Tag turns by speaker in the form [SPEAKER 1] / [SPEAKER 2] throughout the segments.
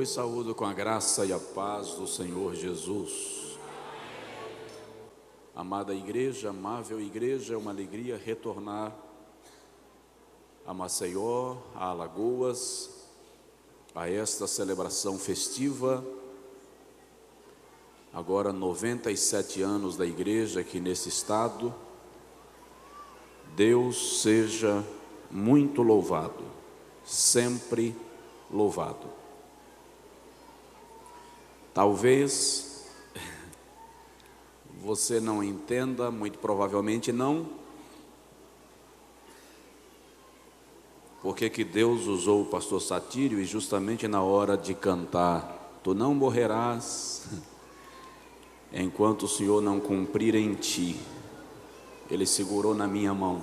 [SPEAKER 1] vos saúdo com a graça e a paz do Senhor Jesus. Amada igreja, amável igreja, é uma alegria retornar a Maceió, a Alagoas, a esta celebração festiva. Agora 97 anos da igreja aqui nesse estado. Deus seja muito louvado, sempre louvado. Talvez você não entenda, muito provavelmente não, porque que Deus usou o pastor Satírio e justamente na hora de cantar, tu não morrerás enquanto o Senhor não cumprir em ti, Ele segurou na minha mão.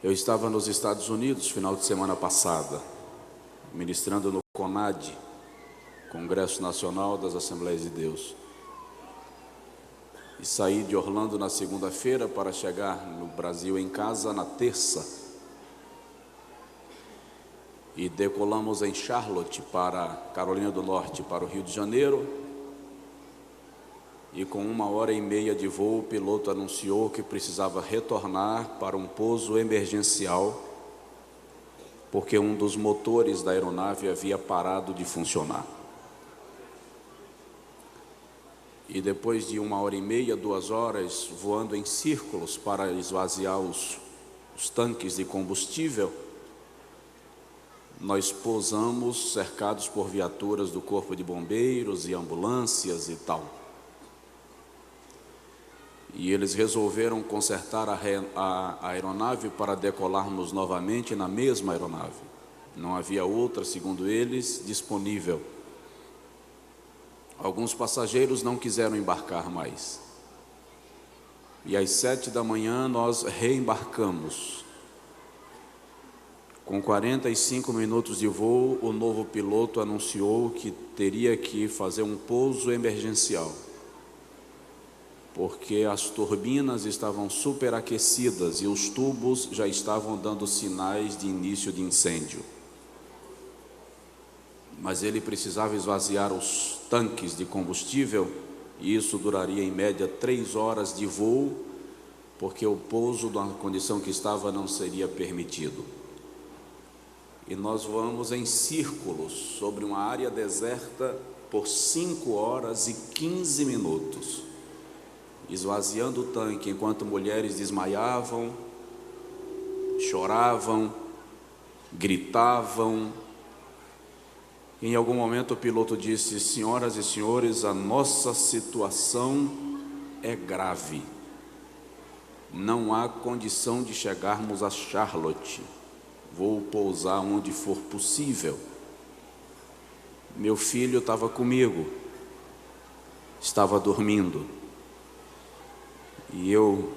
[SPEAKER 1] Eu estava nos Estados Unidos final de semana passada, ministrando no CONAD, Congresso Nacional das Assembleias de Deus. E saí de Orlando na segunda-feira para chegar no Brasil em casa na terça. E decolamos em Charlotte, para Carolina do Norte, para o Rio de Janeiro. E com 1h30 de voo, o piloto anunciou que precisava retornar para um pouso emergencial, porque um dos motores da aeronave havia parado de funcionar. E depois de 1h30, 2 horas, voando em círculos para esvaziar os tanques de combustível, nós pousamos cercados por viaturas do Corpo de Bombeiros e ambulâncias e tal. E eles resolveram consertar a aeronave para decolarmos novamente na mesma aeronave. Não havia outra, segundo eles, disponível. Alguns passageiros não quiseram embarcar mais. E às 7 da manhã nós reembarcamos. Com 45 minutos de voo, o novo piloto anunciou que teria que fazer um pouso emergencial, porque as turbinas estavam superaquecidas e os tubos já estavam dando sinais de início de incêndio. Mas ele precisava esvaziar os tanques de combustível e isso duraria em média 3 horas de voo, porque o pouso na condição que estava não seria permitido. E nós voamos em círculos sobre uma área deserta por 5 horas e 15 minutos. Esvaziando o tanque, enquanto mulheres desmaiavam, choravam, gritavam. Em algum momento o piloto disse: senhoras e senhores, a nossa situação é grave. Não há condição de chegarmos a Charlotte. Vou pousar onde for possível. Meu filho estava comigo, estava dormindo. E eu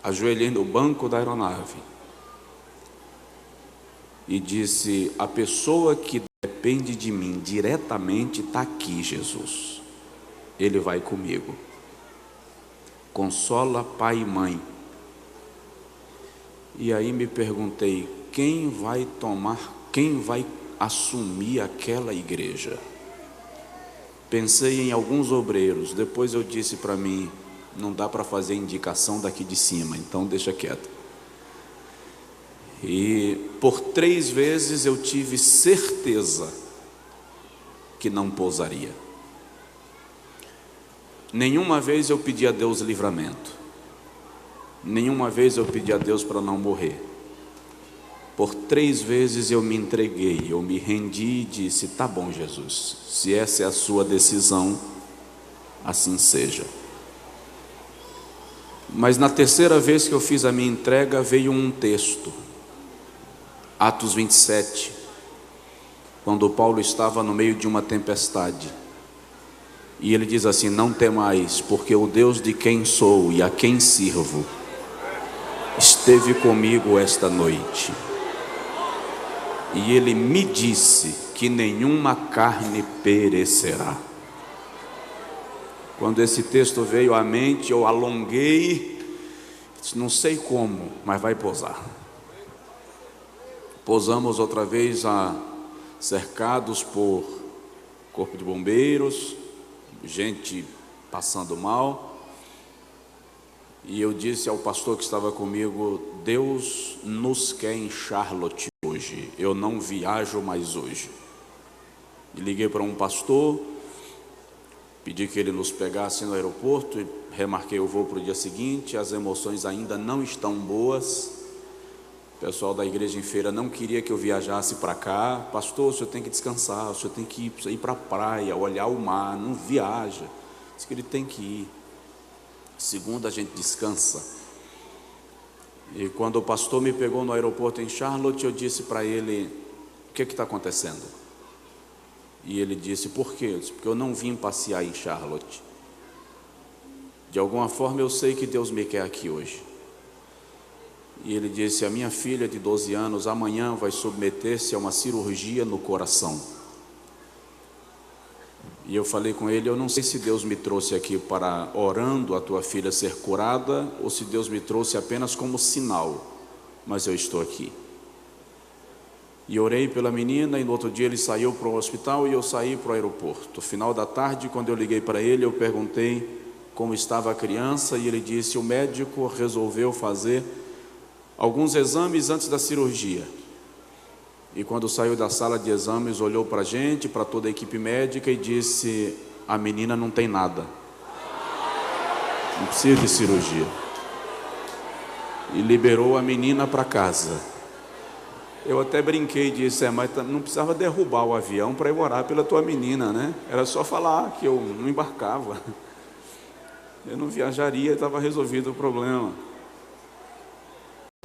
[SPEAKER 1] ajoelhei no banco da aeronave e disse: a pessoa que depende de mim diretamente está aqui, Jesus. Ele vai comigo. Consola pai e mãe. E aí me perguntei: quem vai assumir aquela igreja? Pensei em alguns obreiros, depois eu disse para mim: não dá para fazer indicação daqui de cima, então deixa quieto. E por 3 vezes eu tive certeza que não pousaria. Nenhuma vez eu pedi a Deus livramento, nenhuma vez eu pedi a Deus para não morrer. Por 3 vezes eu me entreguei, eu me rendi e disse: tá bom, Jesus, se essa é a sua decisão, assim seja. Mas na 3ª vez que eu fiz a minha entrega, veio um texto, Atos 27, quando Paulo estava no meio de uma tempestade, e ele diz assim: não temais, porque o Deus de quem sou e a quem sirvo esteve comigo esta noite. E ele me disse que nenhuma carne perecerá. Quando esse texto veio à mente, eu alonguei Não sei como, mas vai pousar. Pousamos outra vez, cercados por corpo de bombeiros, gente passando mal. E eu disse ao pastor que estava comigo: Deus nos quer em Charlotte hoje, eu não viajo mais hoje. E liguei para um pastor, pedi que ele nos pegasse no aeroporto e remarquei o voo para o dia seguinte. As emoções ainda não estão boas. O pessoal da igreja em Feira não queria que eu viajasse para cá. Pastor, o senhor tem que descansar, o senhor tem que ir para a praia, olhar o mar, não viaja. Diz que ele tem que ir. Segunda, a gente descansa. E quando o pastor me pegou no aeroporto em Charlotte, eu disse para ele: o que está acontecendo? E ele disse: por quê? Eu disse: porque eu não vim passear em Charlotte. De alguma forma eu sei que Deus me quer aqui hoje. E ele disse: a minha filha de 12 anos amanhã vai submeter-se a uma cirurgia no coração. E eu falei com ele: eu não sei se Deus me trouxe aqui para, orando, a tua filha ser curada, ou se Deus me trouxe apenas como sinal, mas eu estou aqui. E orei pela menina, e no outro dia ele saiu para o hospital e eu saí para o aeroporto. No final da tarde, quando eu liguei para ele, eu perguntei como estava a criança, e ele disse: o médico resolveu fazer alguns exames antes da cirurgia. E quando saiu da sala de exames, olhou para a gente, para toda a equipe médica, e disse: a menina não tem nada, não precisa de cirurgia. E liberou a menina para casa. Eu até brinquei e disse: mas não precisava derrubar o avião para eu orar pela tua menina, né? Era só falar que eu não embarcava, eu não viajaria, estava resolvido o problema.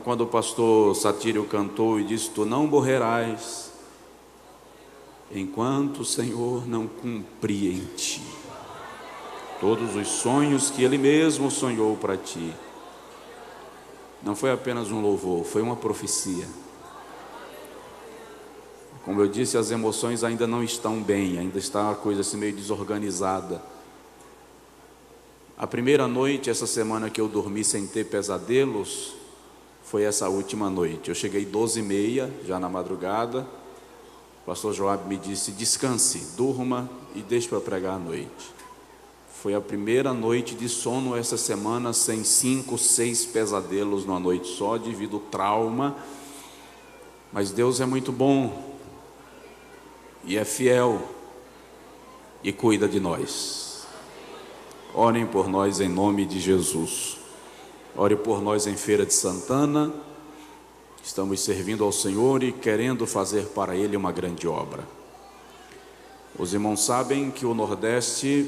[SPEAKER 1] Quando o pastor Satírio cantou e disse: tu não morrerás enquanto o Senhor não cumprir em ti todos os sonhos que Ele mesmo sonhou para ti. Não foi apenas um louvor, foi uma profecia. Como eu disse, as emoções ainda não estão bem, ainda está uma coisa assim meio desorganizada. A primeira noite, essa semana, que eu dormi sem ter pesadelos, foi essa última noite. Eu cheguei 12h30, já na madrugada. O pastor Joab me disse: descanse, durma e deixe para pregar à noite. Foi a primeira noite de sono essa semana, sem 5, 6 pesadelos numa noite só, devido ao trauma. Mas Deus é muito bom, e é fiel, e cuida de nós. Orem por nós em nome de Jesus. Ore por nós em Feira de Santana. Estamos servindo ao Senhor e querendo fazer para Ele uma grande obra. Os irmãos sabem que o Nordeste